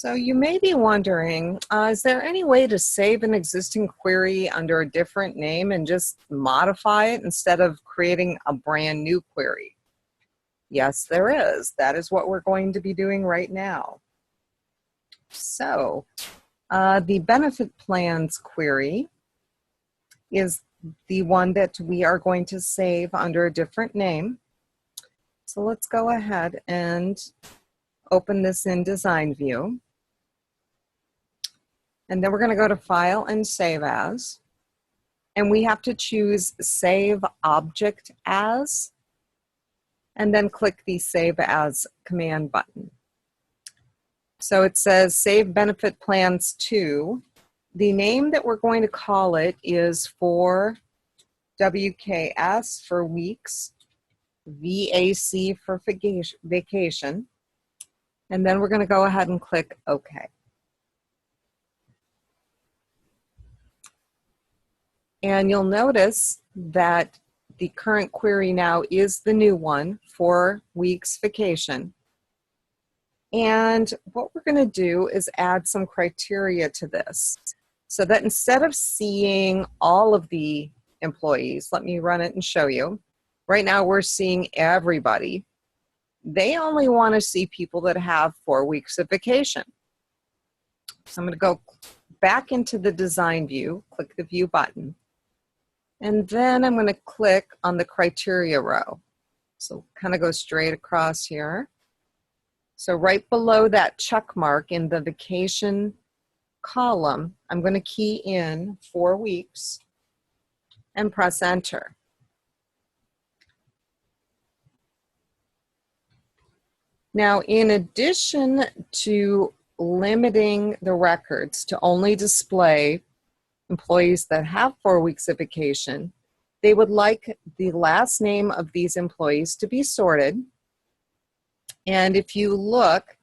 So you may be wondering, is there any way to save an existing query under a different name and just modify it instead of creating a brand new query? Yes, there is. That is what we're going to be doing right now. So the benefit plans query is the one that we are going to save under a different name. So let's go ahead and open this in Design View. And then we're going to go to File and Save As. And we have to choose Save Object As, and then click the Save As command button. So it says Save Benefit Plans to. The name that we're going to call it is for WKS for weeks, VAC for vacation, and then we're going to go ahead and click OK. And you'll notice that the current query now is the new one, 4 weeks vacation. And what we're going to do is add some criteria to this so that instead of seeing all of the employees, let me run it and show you. Right now we're seeing everybody. They only want to see people that have 4 weeks of vacation. So I'm going to go back into the Design View, click the View button. And then I'm going to click on the criteria row. So kind of go straight across here. So right below that check mark in the vacation column, I'm going to key in 4 weeks and press Enter. Now, in addition to limiting the records to only display employees that have 4 weeks of vacation, they would like the last name of these employees to be sorted. And if you look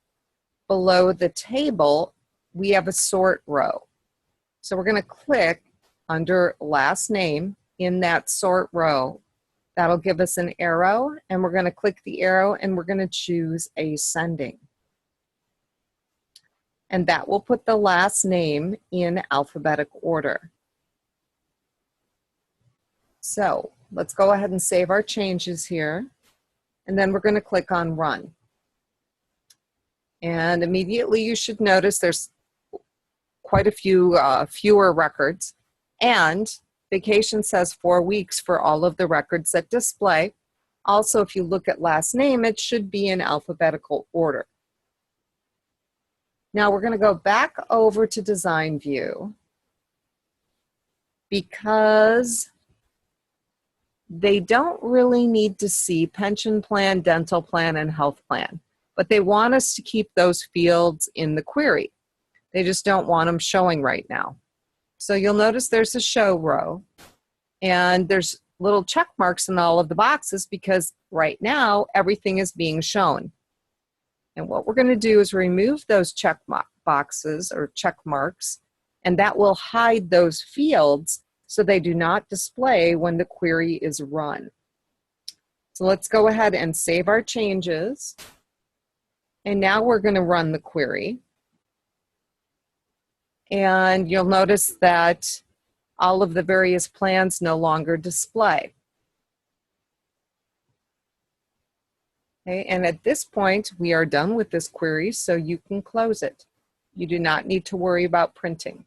below the table, we have a sort row. So we're going to click under last name in that sort row. That'll give us an arrow, and we're going to click the arrow and we're going to choose Ascending. And that will put the last name in alphabetic order. So let's go ahead and save our changes here. And then we're going to click on Run. And immediately you should notice there's quite a few fewer records. And vacation says 4 weeks for all of the records that display. Also, if you look at last name, it should be in alphabetical order. Now we're going to go back over to Design View because they don't really need to see pension plan, dental plan, and health plan, but they want us to keep those fields in the query. They just don't want them showing right now. So you'll notice there's a show row, and there's little check marks in all of the boxes because right now everything is being shown. And what we're going to do is remove those check boxes or check marks, and that will hide those fields so they do not display when the query is run. So let's go ahead and save our changes. And now we're going to run the query. And you'll notice that all of the various plans no longer display. Okay, and at this point, we are done with this query, so you can close it. You do not need to worry about printing.